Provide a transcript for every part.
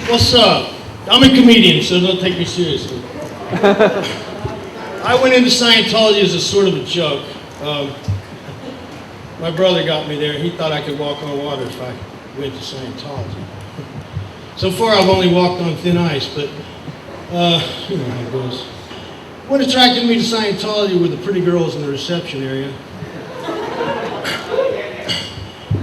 What's up? I'm a comedian, so don't take me seriously. I went into Scientology as a sort of a joke. My brother got me there. He thought I could walk on water if I went to Scientology. So far, I've only walked on thin ice, but you know how it goes. What attracted me to Scientology were the pretty girls in the reception area.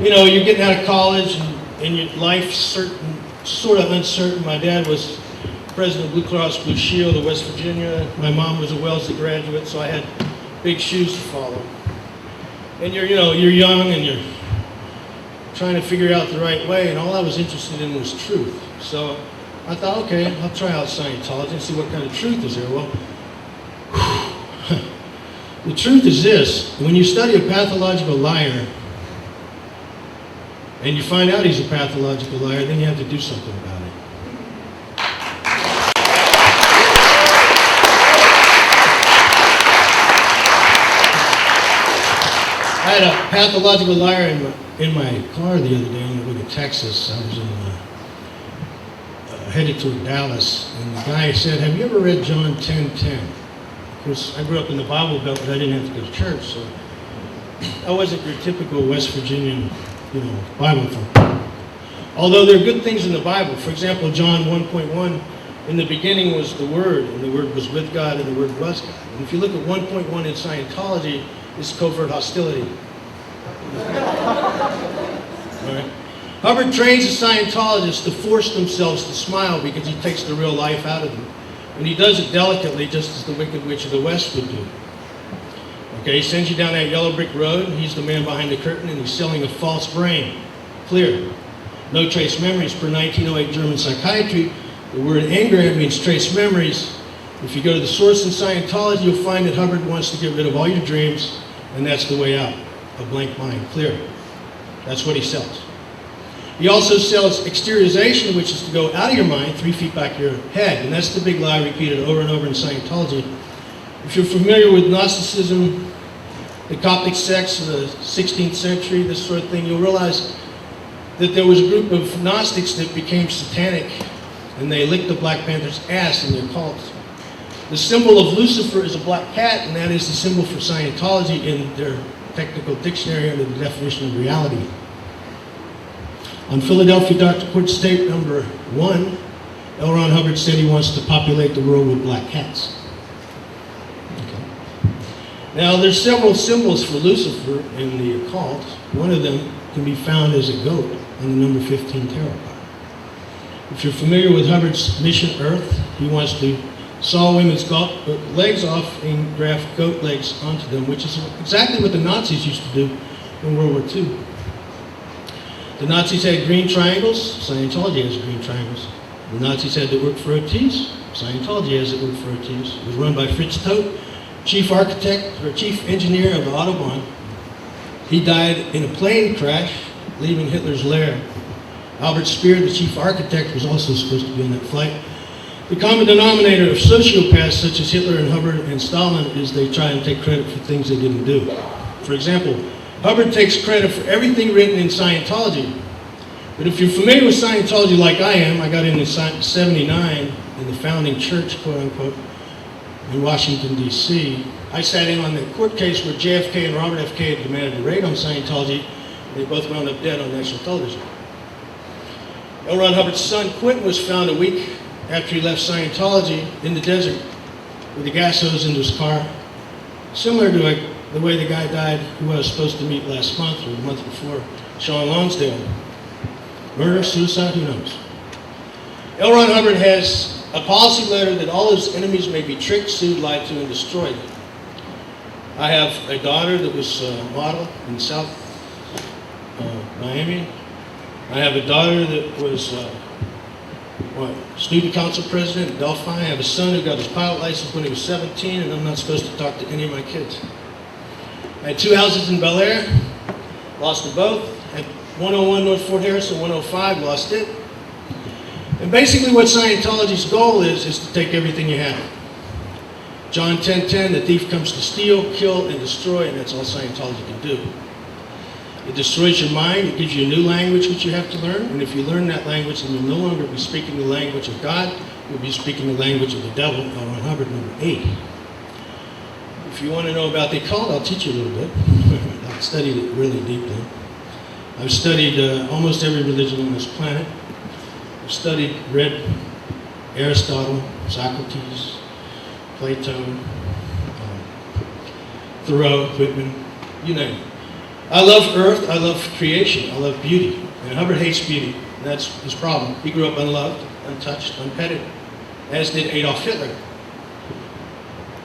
You know, you're getting out of college and your life's sort of uncertain. My dad was president of Blue Cross Blue Shield of West Virginia. My mom was a Wellesley graduate, so I had big shoes to follow. And you're young and you're trying to figure out the right way, and all I was interested in was truth. So I thought, okay, I'll try out Scientology and see what kind of truth is there. Well, the truth is this: when you study a pathological liar, and you find out he's a pathological liar, then you have to do something about it. I had a pathological liar in my car the other day on the way to Texas. I was headed toward Dallas, and the guy said, "Have you ever read John 10:10?" Of course, I grew up in the Bible Belt, but I didn't have to go to church, so I wasn't your typical West Virginian, Bible thumper. Although there are good things in the Bible. For example, John 1.1, in the beginning was the Word, and the Word was with God, and the Word was God. And if you look at 1.1 in Scientology, it's covert hostility. All right. Hubbard trains the Scientologists to force themselves to smile because he takes the real life out of them. And he does it delicately, just as the Wicked Witch of the West would do. Okay, he sends you down that yellow brick road. He's the man behind the curtain, and he's selling a false brain. Clear. No trace memories. Per 1908 German psychiatry, the word engram means trace memories. If you go to the source in Scientology, you'll find that Hubbard wants to get rid of all your dreams, and that's the way out. A blank mind. Clear. That's what he sells. He also sells exteriorization, which is to go out of your mind 3 feet back your head. And that's the big lie repeated over and over in Scientology. If you're familiar with Gnosticism, the Coptic sects of the 16th century, this sort of thing, you'll realize that there was a group of Gnostics that became satanic, and they licked the Black Panther's ass in their cults. The symbol of Lucifer is a black cat, and that is the symbol for Scientology in their technical dictionary under the definition of reality. On Philadelphia Dr. Court's tape number 1, L. Ron Hubbard said he wants to populate the world with black cats. Okay. Now, there's several symbols for Lucifer in the occult. One of them can be found as a goat on the number 15 tarot card. If you're familiar with Hubbard's Mission Earth, he wants to saw women's legs off and graft goat legs onto them, which is exactly what the Nazis used to do in World War II. The Nazis had green triangles. Scientology has green triangles. The Nazis had that work for OTs. Scientology has it work for OTs. It was run by Fritz Todt, chief architect or chief engineer of the Autobahn. He died in a plane crash, leaving Hitler's lair. Albert Speer, the chief architect, was also supposed to be on that flight. The common denominator of sociopaths such as Hitler and Hubbard and Stalin is they try and take credit for things they didn't do. For example, Hubbard takes credit for everything written in Scientology. But if you're familiar with Scientology like I am, I got in 79 in the founding church, quote unquote, in Washington, D.C. I sat in on the court case where JFK and Robert F. Kennedy demanded a raid on Scientology. They both wound up dead on national television. L. Ron Hubbard's son, Quentin, was found a week after he left Scientology in the desert with a gas hose into his car, similar to the way the guy died who I was supposed to meet last month or the month before, Sean Lonsdale. Murder, suicide, who knows? L. Ron Hubbard has a policy letter that all his enemies may be tricked, sued, lied to, and destroyed. I have a daughter that was a model in South Miami. I have a daughter that was student council president at Delphi. I have a son who got his pilot license when he was 17, and I'm not supposed to talk to any of my kids. I had 2 houses in Bel Air, lost them both. Had 101 North Fort Harrison, 105, lost it. And basically what Scientology's goal is to take everything you have. John 10:10, the thief comes to steal, kill, and destroy, and that's all Scientology can do. It destroys your mind. It gives you a new language which you have to learn. And if you learn that language, then you'll no longer be speaking the language of God. You'll be speaking the language of the devil. L. Ron Hubbard, number 8. If you want to know about the occult, I'll teach you a little bit. I've studied it really deeply. I've studied almost every religion on this planet. I've read Aristotle, Socrates, Plato, Thoreau, Whitman, you name it. I love earth, I love creation, I love beauty. And Hubbard hates beauty, and that's his problem. He grew up unloved, untouched, unpetted, as did Adolf Hitler.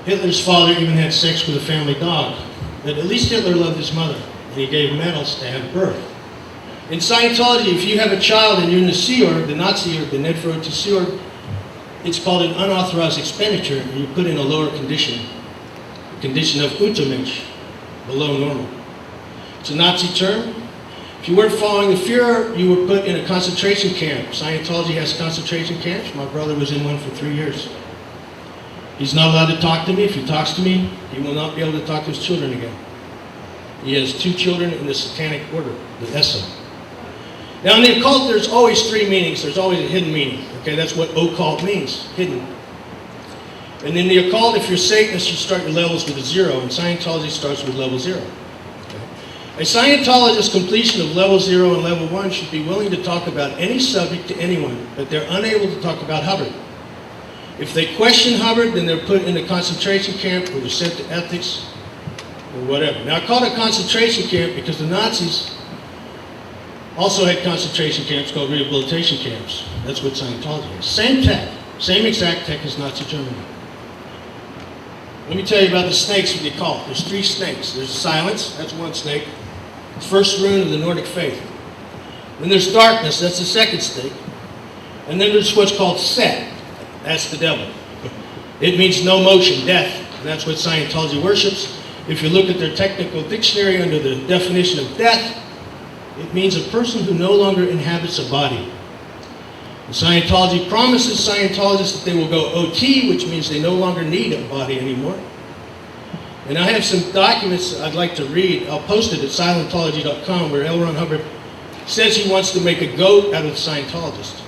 Hitler's father even had sex with a family dog. But at least Hitler loved his mother, and he gave medals to have birth. In Scientology, if you have a child and you're in the Sea Org, the Nazi Org, the Ned Frote Sea Org, it's called an unauthorized expenditure, and you put in a lower condition, a condition of Untermensch, below normal. It's a Nazi term. If you weren't following the Fuhrer, you were put in a concentration camp. Scientology has concentration camps. My brother was in one for 3 years. He's not allowed to talk to me. If he talks to me, he will not be able to talk to his children again. He has 2 children in the Satanic Order, the ESSA. Now in the occult, there's always 3 meanings. There's always a hidden meaning. Okay, that's what occult means, hidden. And in the occult, if you're Satanist, you start your levels with a 0, and Scientology starts with level 0. A Scientologist's completion of level 0 and level 1 should be willing to talk about any subject to anyone, but they're unable to talk about Hubbard. If they question Hubbard, then they're put in a concentration camp or they're sent to ethics or whatever. Now I call it a concentration camp because the Nazis also had concentration camps called rehabilitation camps. That's what Scientology is. Same tech, same exact tech as Nazi Germany. Let me tell you about the snakes of the occult. There's 3 snakes. There's silence, that's 1 snake. First rune of the Nordic faith. Then there's darkness, that's the 2nd snake. And then there's what's called Set, that's the devil. It means no motion, death. And that's what Scientology worships. If you look at their technical dictionary under the definition of death, it means a person who no longer inhabits a body. And Scientology promises Scientologists that they will go OT, which means they no longer need a body anymore. And I have some documents I'd like to read. I'll post it at Scientology.com where L. Ron Hubbard says he wants to make a goat out of the Scientologist.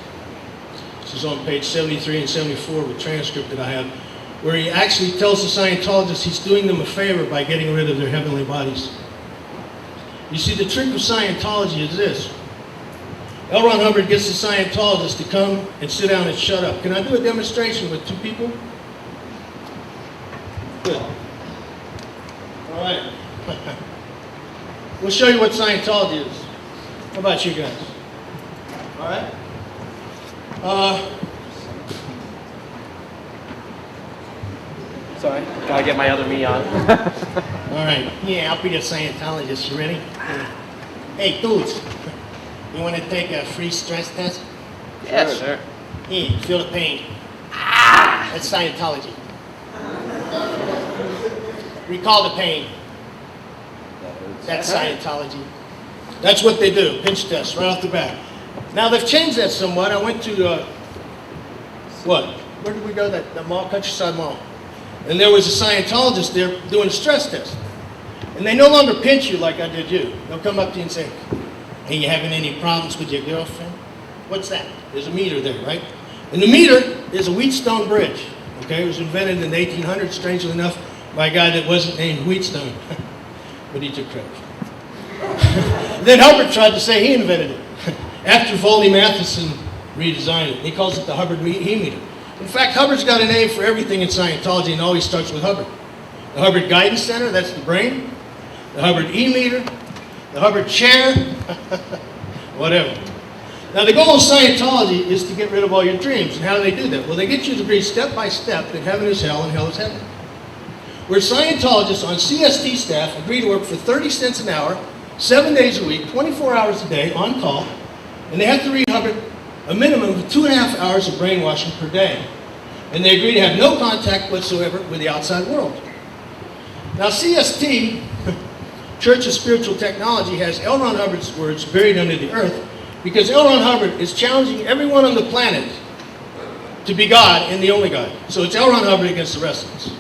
This is on page 73 and 74 with a transcript that I have, where he actually tells the Scientologists he's doing them a favor by getting rid of their heavenly bodies. You see, the trick of Scientology is this. L. Ron Hubbard gets the Scientologists to come and sit down and shut up. Can I do a demonstration with 2 people? Good. All right. We'll show you what Scientology is. How about you guys? All right. Sorry, gotta get my other me on. All right. Yeah, I'll be the Scientologist. You ready? Hey, dudes. You want to take a free stress test? Yes, sir. Here, feel the pain. Ah! That's Scientology. Recall the pain. That's Scientology. That's what they do, pinch tests right off the bat. Now they've changed that somewhat. I went to, where did we go? That mall, Countryside Mall. And there was a Scientologist there doing a stress test. And they no longer pinch you like I did you. They'll come up to you and say, hey, you having any problems with your girlfriend? What's that? There's a meter there, right? And the meter is a Wheatstone bridge. Okay, it was invented in the 1800s, strangely enough, by a guy that wasn't named Wheatstone. But he took credit. Then Hubbard tried to say he invented it. After Volney Matheson redesigned it. He calls it the Hubbard E-meter. In fact, Hubbard's got a name for everything in Scientology and always starts with Hubbard. The Hubbard Guidance Center, that's the brain. The Hubbard E-meter. The Hubbard chair. Whatever. Now the goal of Scientology is to get rid of all your dreams. And how do they do that? Well, they get you to agree step by step that heaven is hell and hell is heaven. Where Scientologists on CST staff agree to work for 30 cents an hour, 7 days a week, 24 hours a day, on call, and they have to read Hubbard a minimum of 2.5 hours of brainwashing per day. And they agree to have no contact whatsoever with the outside world. Now CST, Church of Spiritual Technology, has L. Ron Hubbard's words buried under the earth because L. Ron Hubbard is challenging everyone on the planet to be God and the only God. So it's L. Ron Hubbard against the rest of us.